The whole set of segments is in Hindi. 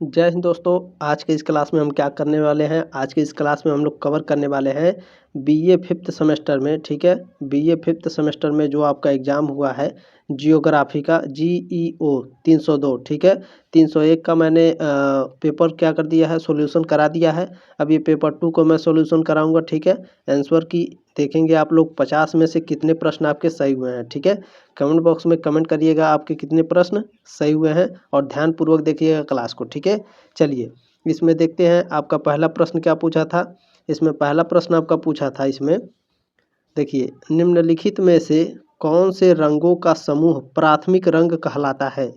जय हिंद दोस्तों। आज के इस क्लास में हम क्या करने वाले हैं, आज के इस क्लास में हम लोग कवर करने वाले हैं बीए फिफ्थ सेमेस्टर में। ठीक है, बीए फिफ्थ सेमेस्टर में जो आपका एग्ज़ाम हुआ है जियोग्राफी का GEO 302। ठीक है, 301 का मैंने पेपर क्या कर दिया है, सॉल्यूशन करा दिया है। अब ये पेपर 2 को मैं सॉल्यूशन कराऊंगा। ठीक है, आंसर की देखेंगे आप लोग 50 में से कितने प्रश्न आपके सही हुए हैं। ठीक है, कमेंट बॉक्स में कमेंट करिएगा आपके कितने प्रश्न सही हुए हैं और ध्यानपूर्वक देखिएगा क्लास को। ठीक है, चलिए इसमें देखते हैं आपका पहला प्रश्न क्या पूछा था। इसमें पहला प्रश्न आपका पूछा था, इसमें देखिए, निम्नलिखित में से कौन से रंगों का समूह प्राथमिक रंग कहलाता है।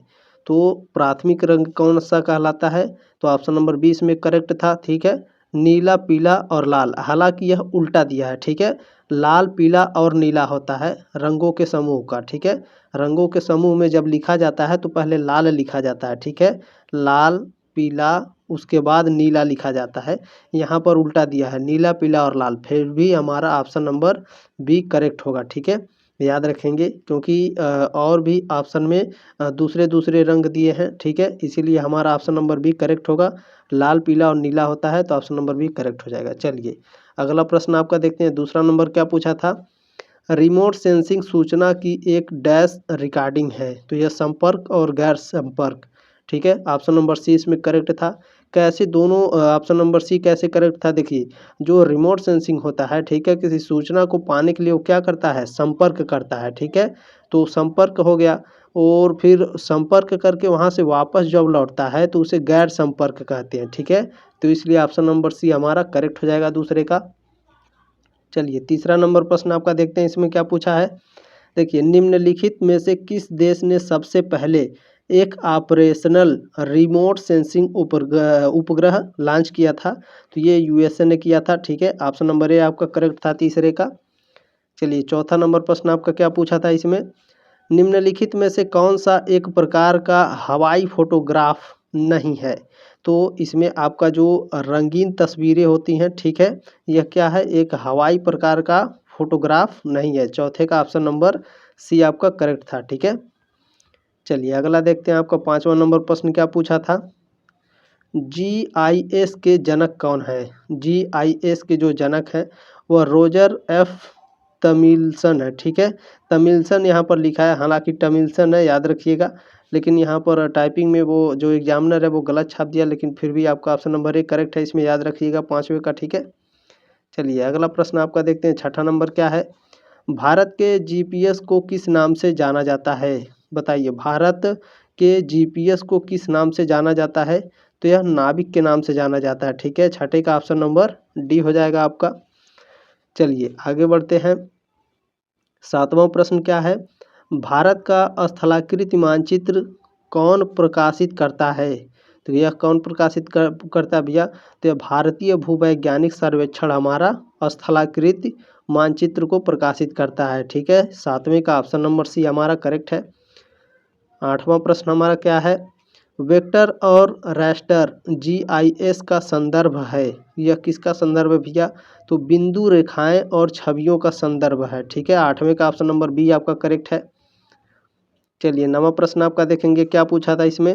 तो प्राथमिक रंग कौन सा कहलाता है, तो ऑप्शन नंबर 20 में करेक्ट था। ठीक है, नीला, पीला और लाल। हालांकि यह उल्टा दिया है। ठीक है, लाल, पीला और नीला होता है रंगों के समूह का। ठीक है, रंगों के समूह में जब लिखा जाता है तो पहले लाल लिखा जाता है। ठीक है, लाल, पीला, उसके बाद नीला लिखा जाता है। यहाँ पर उल्टा दिया है, नीला, पीला और लाल। फिर भी हमारा ऑप्शन नंबर बी करेक्ट होगा। ठीक है, याद रखेंगे क्योंकि और भी ऑप्शन में दूसरे दूसरे रंग दिए हैं। ठीक है, इसीलिए हमारा ऑप्शन नंबर बी करेक्ट होगा। लाल, पीला और नीला होता है तो ऑप्शन नंबर बी करेक्ट हो जाएगा। चलिए अगला प्रश्न आपका देखते हैं। दूसरा नंबर क्या पूछा था, रिमोट सेंसिंग सूचना की एक डैश रिकॉर्डिंग है। तो यह संपर्क और गैर संपर्क। ठीक है, ऑप्शन नंबर सी इसमें करेक्ट था। कैसे दोनों ऑप्शन नंबर सी कैसे करेक्ट था, देखिए जो रिमोट सेंसिंग होता है, ठीक है, किसी सूचना को पाने के लिए वो क्या करता है, संपर्क करता है। ठीक है, तो संपर्क हो गया और फिर संपर्क करके वहाँ से वापस जब लौटता है तो उसे गैर संपर्क कहते हैं। ठीक है, तो इसलिए ऑप्शन नंबर सी हमारा करेक्ट हो जाएगा दूसरे का। चलिए तीसरा नंबर प्रश्न आपका देखते हैं, इसमें क्या पूछा है। देखिए, निम्नलिखित में से किस देश ने सबसे पहले एक ऑपरेशनल रिमोट सेंसिंग उपग्रह लॉन्च किया था। तो ये USA ने किया था। ठीक है, ऑप्शन नंबर ए आपका करेक्ट था तीसरे का। चलिए चौथा नंबर प्रश्न आपका क्या पूछा था, इसमें निम्नलिखित में से कौन सा एक प्रकार का हवाई फोटोग्राफ नहीं है। तो इसमें आपका जो रंगीन तस्वीरें होती हैं, ठीक है, यह क्या है, एक हवाई प्रकार का फोटोग्राफ नहीं है। चौथे का ऑप्शन नंबर सी आपका करेक्ट था। ठीक है, चलिए अगला देखते हैं। आपका पांचवा नंबर प्रश्न क्या पूछा था, GIS के जनक कौन है। GIS के जो जनक हैं वह रोजर F तमिल्सन है। ठीक है, तमिल्सन यहाँ पर लिखा है, हालांकि टमिल्सन है, याद रखिएगा। लेकिन यहाँ पर टाइपिंग में वो जो एग्जामिनर है वो गलत छाप दिया, लेकिन फिर भी आपका ऑप्शन नंबर ए करेक्ट है, इसमें याद रखिएगा पाँचवें का। ठीक है, चलिए अगला प्रश्न आपका देखते हैं। छठा नंबर क्या है, भारत के GPS को किस नाम से जाना जाता है। बताइए, भारत के GPS को किस नाम से जाना जाता है। तो यह नाविक के नाम से जाना जाता है। ठीक है, छठे का ऑप्शन नंबर डी हो जाएगा आपका। चलिए आगे बढ़ते हैं। सातवां प्रश्न क्या है, भारत का स्थलाकृत मानचित्र कौन प्रकाशित करता है। तो यह कौन प्रकाशित करता है भैया, तो यह भारतीय भूवैज्ञानिक सर्वेक्षण हमारा स्थलाकृत मानचित्र को प्रकाशित करता है। ठीक है, सातवें का ऑप्शन नंबर सी हमारा करेक्ट है। आठवां प्रश्न हमारा क्या है, वेक्टर और रास्टर GIS का संदर्भ है। यह किसका संदर्भ है भैया, तो बिंदु, रेखाएं और छवियों का संदर्भ है। ठीक है, आठवें का ऑप्शन नंबर बी आपका करेक्ट है। चलिए नवा प्रश्न आपका देखेंगे, क्या पूछा था इसमें,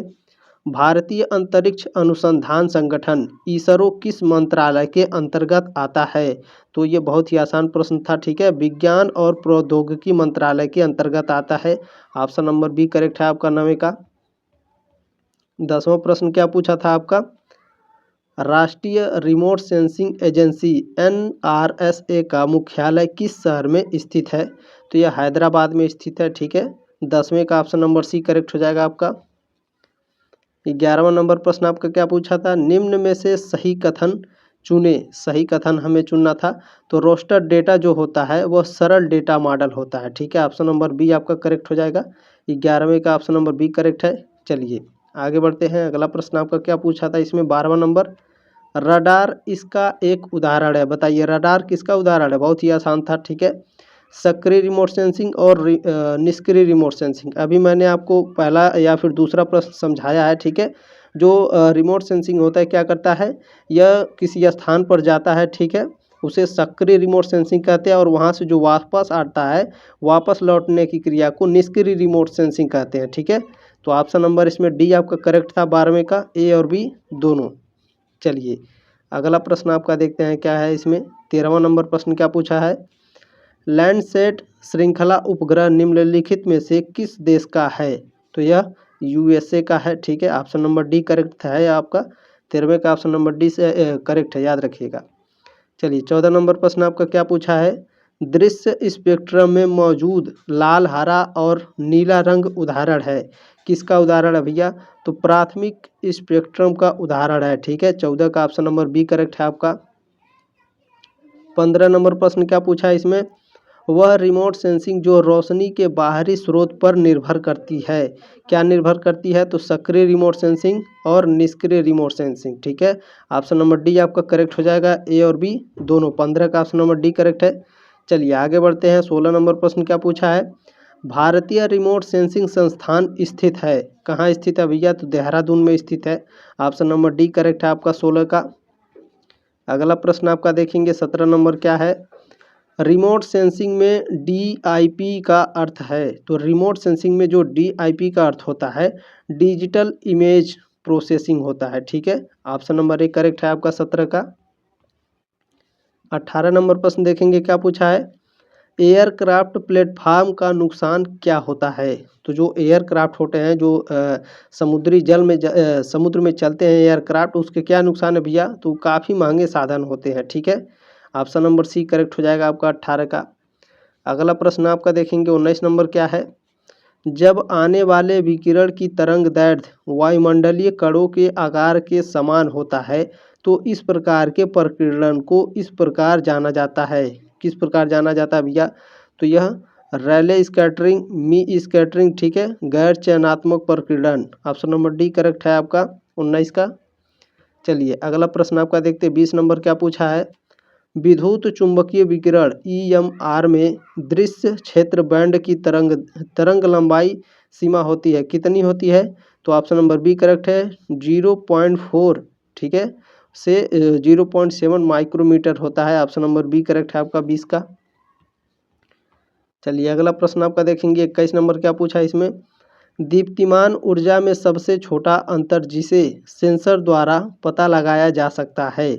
भारतीय अंतरिक्ष अनुसंधान संगठन ISRO किस मंत्रालय के अंतर्गत आता है। तो ये बहुत ही आसान प्रश्न था। ठीक है, विज्ञान और प्रौद्योगिकी मंत्रालय के अंतर्गत आता है। ऑप्शन नंबर बी करेक्ट है आपका नवे का। 10वां प्रश्न क्या पूछा था आपका, राष्ट्रीय रिमोट सेंसिंग एजेंसी NRSA का मुख्यालय किस शहर में स्थित है। तो यह हैदराबाद में स्थित है। ठीक है, 10वें का ऑप्शन नंबर सी करेक्ट हो जाएगा आपका। 11वां नंबर प्रश्न आपका क्या पूछा था, निम्न में से सही कथन चुने। सही कथन हमें चुनना था। तो रोस्टर डेटा जो होता है वह सरल डेटा मॉडल होता है। ठीक है, ऑप्शन नंबर बी आपका करेक्ट हो जाएगा। 11वें का ऑप्शन नंबर बी करेक्ट है। चलिए आगे बढ़ते हैं। अगला प्रश्न आपका क्या पूछा था, इसमें 12वां नंबर, रडार इसका एक उदाहरण है। बताइए रडार किसका उदाहरण है, बहुत ही आसान था। ठीक है, सक्रिय रिमोट सेंसिंग और निष्क्रिय रिमोट सेंसिंग। अभी मैंने आपको पहला या फिर दूसरा प्रश्न समझाया है। ठीक है, जो रिमोट सेंसिंग होता है क्या करता है, यह किसी स्थान पर जाता है। ठीक है, उसे सक्रिय रिमोट सेंसिंग कहते हैं और वहाँ से जो वापस आता है, वापस लौटने की क्रिया को निष्क्रिय रिमोट सेंसिंग कहते हैं। ठीक है, तो ऑप्शन नंबर इसमें डी आपका करेक्ट था 12वें का, ए और बी दोनों। चलिए अगला प्रश्न आपका देखते हैं क्या है इसमें। 13वां नंबर प्रश्न क्या पूछा है, लैंडसैट श्रृंखला उपग्रह निम्नलिखित में से किस देश का है। तो यह यूएसए का है, ठीक है। ऑप्शन नंबर डी करेक्ट है आपका, 13वें का ऑप्शन नंबर डी से करेक्ट है, याद रखिएगा। चलिए 14 नंबर प्रश्न आपका क्या पूछा है, दृश्य स्पेक्ट्रम में मौजूद लाल, हरा और नीला रंग उदाहरण है, किसका उदाहरण है भैया। तो प्राथमिक स्पेक्ट्रम का उदाहरण है, ठीक है। 14 का ऑप्शन नंबर बी करेक्ट है आपका। 15 नंबर प्रश्न क्या पूछा है इसमें, वह रिमोट सेंसिंग जो रोशनी के बाहरी स्रोत पर निर्भर करती है, क्या निर्भर करती है। तो सक्रिय रिमोट सेंसिंग और निष्क्रिय रिमोट सेंसिंग, ठीक है। ऑप्शन नंबर डी आपका करेक्ट हो जाएगा, ए और बी दोनों। 15 का ऑप्शन नंबर डी करेक्ट है। चलिए आगे बढ़ते हैं। 16 नंबर प्रश्न क्या पूछा है, भारतीय रिमोट सेंसिंग संस्थान स्थित है, कहाँ स्थित है भैया। तो देहरादून में स्थित है, ऑप्शन नंबर डी करेक्ट है आपका 16 का। अगला प्रश्न आपका देखेंगे 17 नंबर क्या है, रिमोट सेंसिंग में डीआईपी का अर्थ है। तो रिमोट सेंसिंग में जो डीआईपी का अर्थ होता है डिजिटल इमेज प्रोसेसिंग होता है, ठीक है। ऑप्शन नंबर ए करेक्ट है आपका 17 का। 18 नंबर प्रश्न देखेंगे क्या पूछा है, एयरक्राफ्ट प्लेटफार्म का नुकसान क्या होता है। तो जो एयरक्राफ्ट होते हैं जो समुद्री जल में समुद्र में चलते हैं एयरक्राफ्ट, उसके क्या नुकसान है भैया। तो काफ़ी महंगे साधन होते हैं, ठीक है। ऑप्शन नंबर सी करेक्ट हो जाएगा आपका 18 का। अगला प्रश्न आपका देखेंगे 19 नंबर क्या है, जब आने वाले विकिरण की तरंग दैर्ध्य वायुमंडलीय कणों के आकार के समान होता है तो इस प्रकार के प्रकीर्णन को इस प्रकार जाना जाता है, किस प्रकार जाना जाता है भैया। तो यह रैले स्कैटरिंग, मी स्कैटरिंग, ठीक है, गैर चयनात्मक प्रकीर्णन। ऑप्शन नंबर डी करेक्ट है आपका 19 का। चलिए अगला प्रश्न आपका देखते हैं 20 नंबर क्या पूछा है, विद्युत चुंबकीय विकिरण ईएमआर में दृश्य क्षेत्र बैंड की तरंग लंबाई सीमा होती है, कितनी होती है। तो ऑप्शन नंबर बी करेक्ट है 0.4, ठीक है, से 0.7 माइक्रोमीटर होता है। ऑप्शन नंबर बी करेक्ट है आपका 20 का। चलिए अगला प्रश्न आपका देखेंगे 21 नंबर क्या पूछा है इसमें, दीप्तिमान ऊर्जा में सबसे छोटा अंतर जिसे सेंसर द्वारा पता लगाया जा सकता है।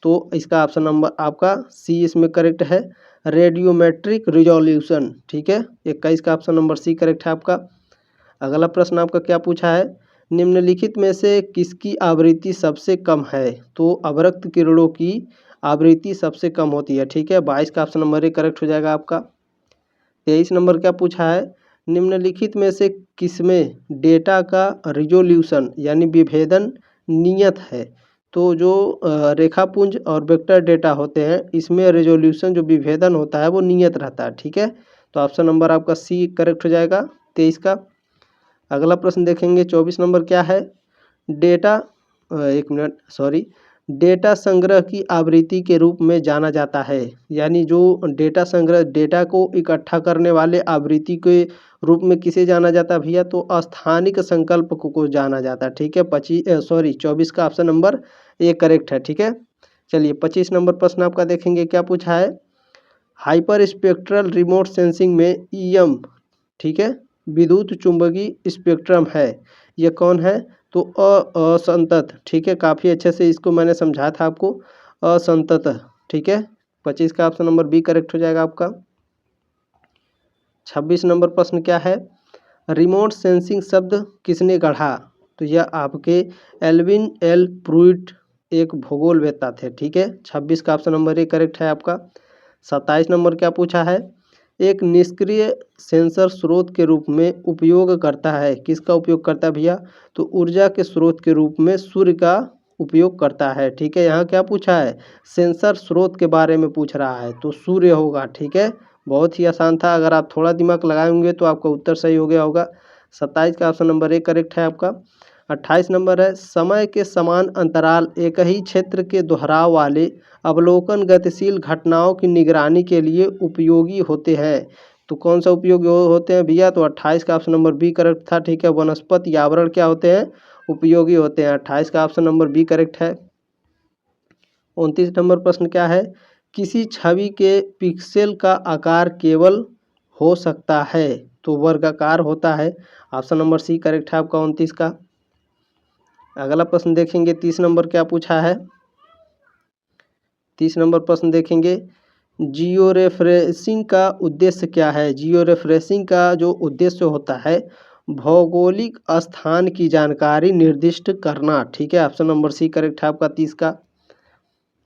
तो इसका ऑप्शन नंबर आपका सी इसमें करेक्ट है, रेडियोमेट्रिक रिजोल्यूशन, ठीक है। 21 का ऑप्शन नंबर सी करेक्ट है आपका। अगला प्रश्न आपका क्या पूछा है, निम्नलिखित में से किसकी आवृत्ति सबसे कम है। तो अवरक्त किरणों की आवृत्ति सबसे कम होती है, ठीक है। 22 का ऑप्शन नंबर ए करेक्ट हो जाएगा आपका। 23 नंबर क्या पूछा है, निम्नलिखित में से किसमें डेटा का रिजोल्यूशन यानी विभेदन नियत है। तो जो रेखापुंज और वेक्टर डेटा होते हैं इसमें रेजोल्यूशन जो विभेदन होता है वो नियत रहता है, ठीक है। तो ऑप्शन नंबर आपका सी करेक्ट हो जाएगा 23 का। अगला प्रश्न देखेंगे 24 नंबर क्या है, डेटा एक मिनट सॉरी, डेटा संग्रह की आवृत्ति के रूप में जाना जाता है, यानी जो डेटा संग्रह डेटा को इकट्ठा करने वाले आवृत्ति के रूप में किसे जाना जाता है भैया। तो स्थानिक संकल्प को जाना जाता है, ठीक है। 24 का ऑप्शन नंबर ए करेक्ट है, ठीक है। चलिए 25 नंबर प्रश्न आपका देखेंगे क्या पूछा है, हाइपर स्पेक्ट्रल रिमोट सेंसिंग में ईएम, ठीक है, विद्युत चुंबकीय स्पेक्ट्रम है, यह कौन है। तो असंतत, ठीक है, काफ़ी अच्छे से इसको मैंने समझाया था आपको, असंतत, ठीक है। 25 का ऑप्शन नंबर बी करेक्ट हो जाएगा आपका। 26 नंबर प्रश्न क्या है, रिमोट सेंसिंग शब्द किसने गढ़ा। तो यह आपके एल्विन एल प्रूइट एक भूगोलवेत्ता थे, ठीक है। 26 का ऑप्शन नंबर ए करेक्ट है आपका। 27 नंबर क्या पूछा है, एक निष्क्रिय सेंसर स्रोत के रूप में उपयोग करता है, किसका उपयोग करता है भैया। तो ऊर्जा के स्रोत के रूप में सूर्य का उपयोग करता है, ठीक है। यहाँ क्या पूछा है, सेंसर स्रोत के बारे में पूछ रहा है तो सूर्य होगा, ठीक है। बहुत ही आसान था, अगर आप थोड़ा दिमाग लगाएंगे तो आपका उत्तर सही हो गया होगा। 27 का ऑप्शन नंबर ए करेक्ट है आपका। 28 नंबर है, समय के समान अंतराल एक ही क्षेत्र के दोहराव वाले अवलोकन गतिशील घटनाओं की निगरानी के लिए उपयोगी होते हैं। तो कौन सा उपयोगी होते हैं भैया। तो 28 का ऑप्शन नंबर बी करेक्ट था, ठीक है। वनस्पति आवरण क्या होते हैं, उपयोगी होते हैं। 28 का ऑप्शन नंबर बी करेक्ट है। 29 नंबर प्रश्न क्या है, किसी छवि के पिक्सेल का आकार केवल हो सकता है, तो वर्गाकार होता है। ऑप्शन नंबर सी करेक्ट है आपका 29 का। अगला प्रश्न देखेंगे 30 नंबर क्या पूछा है। 30 नंबर प्रश्न देखेंगे, जियो रेफरेंसिंग का उद्देश्य क्या है। जियो रेफरेंसिंग का जो उद्देश्य होता है भौगोलिक स्थान की जानकारी निर्दिष्ट करना। ठीक है, ऑप्शन नंबर सी करेक्ट है आपका 30 का।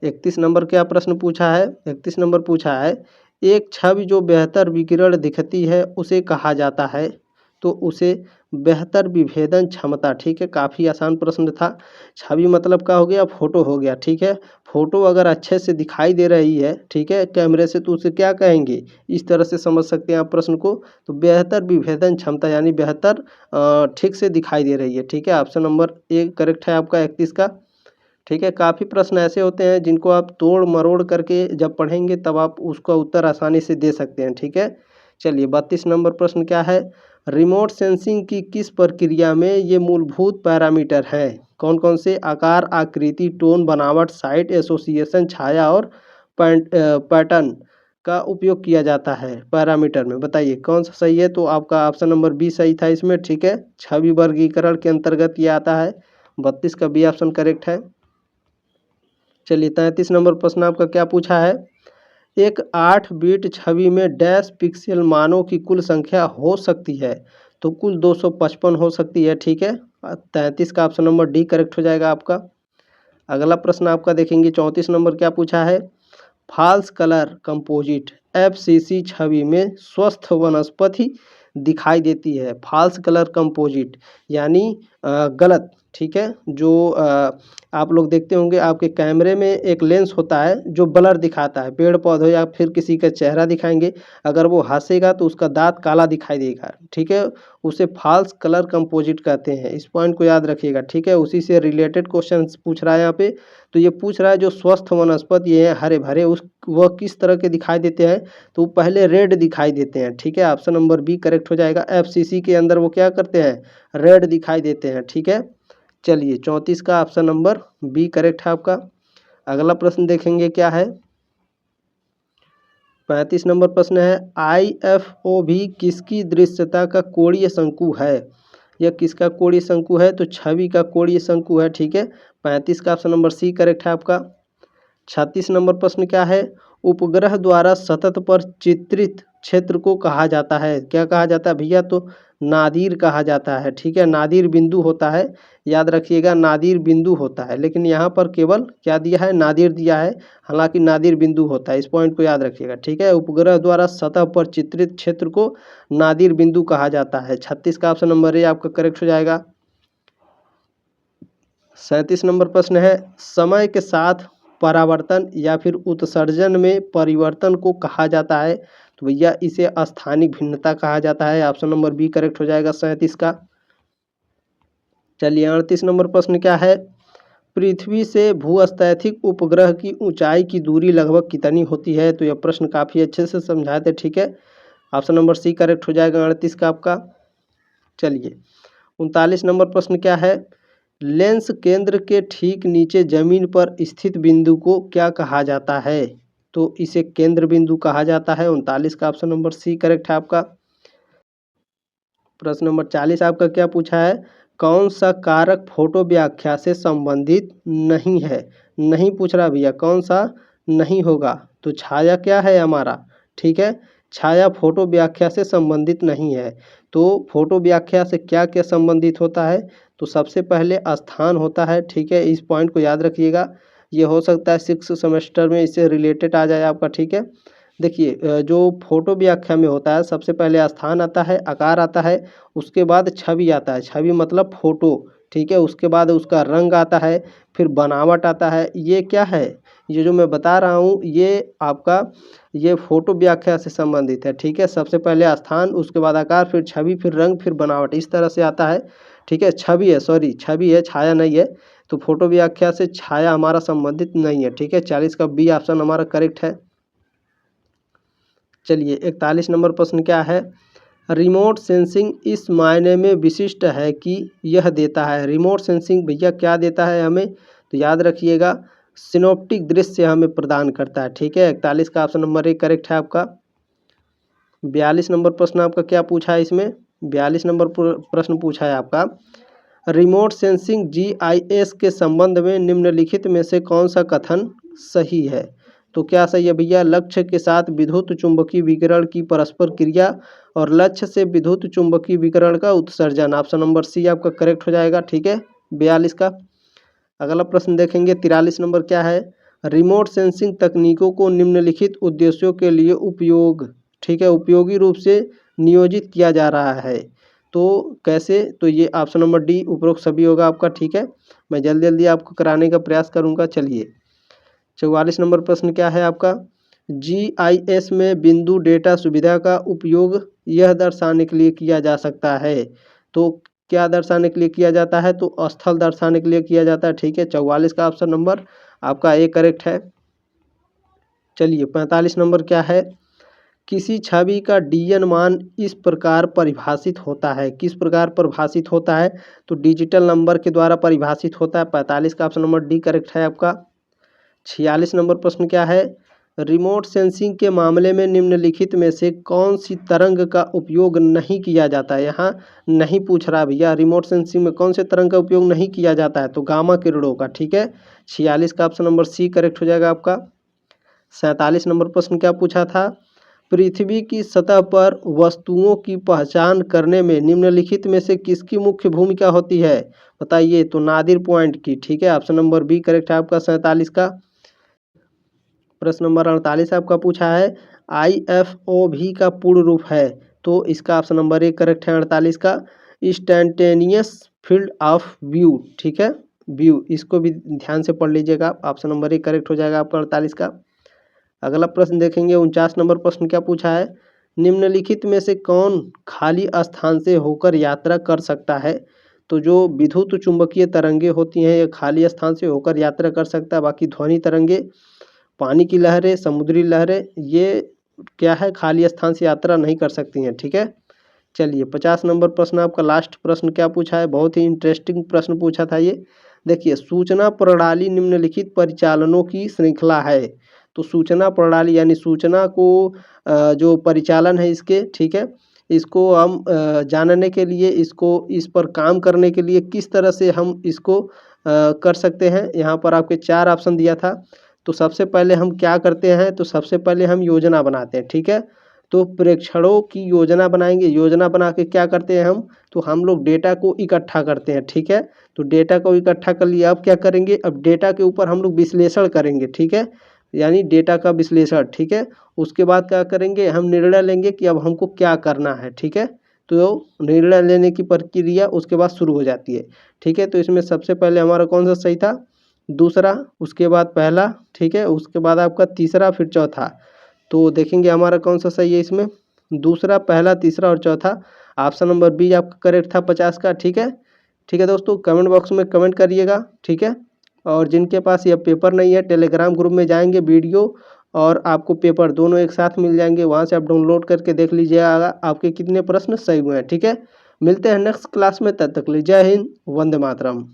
31 नंबर क्या प्रश्न पूछा है। 31 नंबर पूछा है, एक छवि जो बेहतर विकिरण दिखती है उसे कहा जाता है। तो उसे बेहतर विभेदन क्षमता। ठीक है, काफ़ी आसान प्रश्न था। छवि मतलब क्या हो गया, फोटो हो गया। ठीक है, फोटो अगर अच्छे से दिखाई दे रही है, ठीक है, कैमरे से, तो उसे क्या कहेंगे, इस तरह से समझ सकते हैं आप प्रश्न को। तो बेहतर विभेदन क्षमता यानी बेहतर ठीक से दिखाई दे रही है। ठीक है, ऑप्शन नंबर ए करेक्ट है आपका 31 का। ठीक है, काफ़ी प्रश्न ऐसे होते हैं जिनको आप तोड़ मरोड़ करके जब पढ़ेंगे तब आप उसका उत्तर आसानी से दे सकते हैं। ठीक है, चलिए 32 नंबर प्रश्न क्या है, रिमोट सेंसिंग की किस प्रक्रिया में ये मूलभूत पैरामीटर हैं। कौन कौन से, आकार, आकृति, टोन, बनावट, साइट एसोसिएशन, छाया और पैटर्न का उपयोग किया जाता है पैरामीटर में। बताइए कौन सा सही है। तो आपका ऑप्शन नंबर बी सही था इसमें। ठीक है, छवि वर्गीकरण के अंतर्गत ये आता है। 32 का बी ऑप्शन करेक्ट है। चलिए 33 नंबर प्रश्न आपका क्या पूछा है, एक 8 बिट छवि में डैश पिक्सल मानों की कुल संख्या हो सकती है। तो कुल 255 हो सकती है। ठीक है, 33 का ऑप्शन नंबर डी करेक्ट हो जाएगा आपका। अगला प्रश्न आपका देखेंगे 34 नंबर क्या पूछा है, फॉल्स कलर कंपोजिट एफसीसी छवि में स्वस्थ वनस्पति दिखाई देती है। फॉल्स कलर कंपोजिट यानी गलत। ठीक है, जो आप लोग देखते होंगे आपके कैमरे में एक लेंस होता है जो ब्लर दिखाता है, पेड़ पौधे या फिर किसी का चेहरा दिखाएंगे, अगर वो हंसेगा तो उसका दांत काला दिखाई देगा। ठीक है, उसे फॉल्स कलर कंपोजिट कहते हैं। इस पॉइंट को याद रखिएगा। ठीक है, उसी से रिलेटेड क्वेश्चन पूछ रहा है यहाँ पे। तो ये पूछ रहा है जो स्वस्थ वनस्पति है हरे भरे, उस वह किस तरह के दिखाई देते हैं। तो पहले रेड दिखाई देते हैं। ठीक है, ऑप्शन नंबर बी करेक्ट हो जाएगा। एफसीसी के अंदर वो क्या करते हैं, रेड दिखाई देते हैं। ठीक है, चलिए 34 का ऑप्शन नंबर बी करेक्ट है आपका। अगला प्रश्न देखेंगे क्या है, 35 नंबर प्रश्न है, IFOV किसकी दृश्यता का कोणीय शंकु है। यह किसका कोणीय शंकु है, तो छवि का कोणीय शंकु है। ठीक है, 35 का ऑप्शन नंबर सी करेक्ट है आपका। 36 नंबर प्रश्न क्या है, उपग्रह द्वारा सतत पर चित्रित क्षेत्र को कहा जाता है। क्या कहा जाता है भैया, तो नादिर कहा जाता है। ठीक है, नादिर बिंदु होता है, याद रखिएगा नादिर बिंदु होता है। लेकिन यहाँ पर केवल क्या दिया है, नादिर दिया है, हालांकि नादिर बिंदु होता है। इस पॉइंट को याद रखिएगा। ठीक है, उपग्रह द्वारा सतह पर चित्रित क्षेत्र को नादिर बिंदु कहा जाता है। 36 का ऑप्शन नंबर ए आपका करेक्ट हो जाएगा। 37 नंबर प्रश्न है, समय के साथ परावर्तन या फिर उत्सर्जन में परिवर्तन को कहा जाता है। तो भैया इसे स्थानिक भिन्नता कहा जाता है। ऑप्शन नंबर बी करेक्ट हो जाएगा 37 का। चलिए 38 नंबर प्रश्न क्या है, पृथ्वी से भूस्थैथिक उपग्रह की ऊंचाई की दूरी लगभग कितनी होती है। तो यह प्रश्न काफ़ी अच्छे से समझाए थे। ठीक है, ऑप्शन नंबर सी करेक्ट हो जाएगा 38 का आपका। चलिए 39 नंबर प्रश्न क्या है, लेंस केंद्र के ठीक नीचे जमीन पर स्थित बिंदु को क्या कहा जाता है। तो इसे केंद्र बिंदु कहा जाता है। 39 का ऑप्शन नंबर सी करेक्ट है आपका। प्रश्न नंबर 40 आपका क्या पूछा है, कौन सा कारक फोटो व्याख्या से संबंधित नहीं है। नहीं पूछ रहा भैया, कौन सा नहीं होगा, तो छाया क्या है हमारा। ठीक है, छाया फोटो व्याख्या से संबंधित नहीं है। तो फोटो व्याख्या से क्या क्या संबंधित होता है, तो सबसे पहले स्थान होता है। ठीक है, इस पॉइंट को याद रखिएगा। ये हो सकता है 6 सेमेस्टर में इससे रिलेटेड आ जाए आपका। ठीक है, देखिए जो फोटो व्याख्या में होता है सबसे पहले स्थान आता है, आकार आता है, उसके बाद छवि आता है। छवि मतलब फोटो। ठीक है, उसके बाद उसका रंग आता है, फिर बनावट आता है। ये क्या है, ये जो मैं बता रहा हूँ ये आपका ये फोटो व्याख्या से संबंधित है। ठीक है, सबसे पहले स्थान, उसके बाद आकार, फिर छवि, फिर रंग, फिर बनावट, इस तरह से आता है। ठीक है, छवि है, सॉरी छवि है, छाया नहीं है। तो फोटो व्याख्या से छाया हमारा संबंधित नहीं है। ठीक है, 40 का बी ऑप्शन हमारा करेक्ट है। चलिए 41 नंबर प्रश्न क्या है, रिमोट सेंसिंग इस मायने में विशिष्ट है कि यह देता है। रिमोट सेंसिंग भैया क्या देता है हमें, तो याद रखिएगा सिनोप्टिक दृश्य हमें प्रदान करता है। ठीक है, 41 का ऑप्शन नंबर ए करेक्ट है आपका। 42 नंबर प्रश्न आपका क्या पूछा है इसमें? 42 नंबर प्रश्न पूछा है आपका, रिमोट सेंसिंग जीआईएस के संबंध में निम्नलिखित में से कौन सा कथन सही है? तो क्या सही है भैया? लक्ष्य के साथ विद्युत चुंबकीय विकिरण की परस्पर क्रिया और लक्ष्य से विद्युत चुंबकीय विकिरण का उत्सर्जन। ऑप्शन नंबर सी आपका करेक्ट हो जाएगा। ठीक है, 42 का। अगला प्रश्न देखेंगे 43 नंबर क्या है? रिमोट सेंसिंग तकनीकों को निम्नलिखित उद्देश्यों के लिए ठीक है, उपयोगी रूप से नियोजित किया जा रहा है। तो कैसे? तो ये ऑप्शन नंबर डी उपरोक्त सभी होगा आपका। ठीक है, मैं जल्दी जल्दी आपको कराने का प्रयास करूंगा। चलिए 44 नंबर प्रश्न क्या है आपका? जीआईएस में बिंदु डेटा सुविधा का उपयोग यह दर्शाने के लिए किया जा सकता है। तो क्या दर्शाने के लिए किया जाता है? तो स्थल दर्शाने के लिए किया जाता है। ठीक है, 44 का ऑप्शन नंबर आपका ए करेक्ट है। चलिए 45 नंबर क्या है? किसी छवि का डीएन मान इस प्रकार परिभाषित होता है। किस प्रकार परिभाषित होता है? तो डिजिटल नंबर के द्वारा परिभाषित होता है। 45 का ऑप्शन नंबर डी करेक्ट है आपका। 46 नंबर प्रश्न क्या है? रिमोट सेंसिंग के मामले में निम्नलिखित में से कौन सी तरंग का उपयोग नहीं किया जाता है? यहाँ नहीं पूछ रहा भैया, रिमोट सेंसिंग में कौन से तरंग का उपयोग नहीं किया जाता है? तो गामा किरणों का। ठीक है, 46 का ऑप्शन नंबर सी करेक्ट हो जाएगा आपका। 47 नंबर प्रश्न क्या पूछा था? पृथ्वी की सतह पर वस्तुओं की पहचान करने में निम्नलिखित में से किसकी मुख्य भूमिका होती है? बताइए। तो नादिर पॉइंट की। ठीक है, ऑप्शन नंबर बी करेक्ट है आपका 47 का। प्रश्न नंबर 48 आपका पूछा है, IFOV का पूर्ण रूप है। तो इसका ऑप्शन नंबर ए करेक्ट है 48 का, इंस्टैंटेनियस फील्ड ऑफ व्यू। ठीक है, व्यू, इसको भी ध्यान से पढ़ लीजिएगा। ऑप्शन नंबर ए करेक्ट हो जाएगा आपका 48 का। अगला प्रश्न देखेंगे 49 नंबर प्रश्न क्या पूछा है? निम्नलिखित में से कौन खाली स्थान से होकर यात्रा कर सकता है? तो जो विद्युत चुंबकीय तरंगे होती हैं ये खाली स्थान से होकर यात्रा कर सकता है। बाकी ध्वनि तरंगे, पानी की लहरें, समुद्री लहरें, ये क्या है, खाली स्थान से यात्रा नहीं कर सकती हैं। ठीक है, चलिए 50 नंबर प्रश्न आपका लास्ट प्रश्न क्या पूछा है? बहुत ही इंटरेस्टिंग प्रश्न पूछा था ये। देखिए, सूचना प्रणाली निम्नलिखित परिचालनों की श्रृंखला है। तो सूचना प्रणाली यानी सूचना को जो परिचालन है इसके, ठीक है, इसको हम जानने के लिए, इसको इस पर काम करने के लिए किस तरह से हम इसको कर सकते हैं। यहाँ पर आपके 4 ऑप्शन दिया था। तो सबसे पहले हम क्या करते हैं? तो सबसे पहले हम योजना बनाते हैं। ठीक है, तो प्रेक्षणों की योजना बनाएंगे। योजना बना के क्या करते हैं हम? तो हम लोग डेटा को इकट्ठा करते हैं। ठीक है, तो डेटा को इकट्ठा कर लिया, अब क्या करेंगे? अब डेटा के ऊपर हम लोग विश्लेषण करेंगे। ठीक है, यानी डेटा का विश्लेषण। ठीक है, उसके बाद क्या करेंगे? हम निर्णय लेंगे कि अब हमको क्या करना है। ठीक है, तो निर्णय लेने की प्रक्रिया उसके बाद शुरू हो जाती है। ठीक है, तो इसमें सबसे पहले हमारा कौन सा सही था? दूसरा, उसके बाद पहला, ठीक है, उसके बाद आपका तीसरा, फिर चौथा। तो देखेंगे हमारा कौन सा सही है इसमें? दूसरा, पहला, तीसरा और चौथा। ऑप्शन नंबर बी आपका करेक्ट था 50 का। ठीक है, ठीक है दोस्तों, कमेंट बॉक्स में कमेंट करिएगा। ठीक है, और जिनके पास यह पेपर नहीं है, टेलीग्राम ग्रुप में जाएंगे, वीडियो और आपको पेपर दोनों एक साथ मिल जाएंगे। वहाँ से आप डाउनलोड करके देख लीजिएगा आपके कितने प्रश्न सही हुए हैं। ठीक है, मिलते हैं नेक्स्ट क्लास में, तब तक के लिए जय हिंद, वंदे मातरम।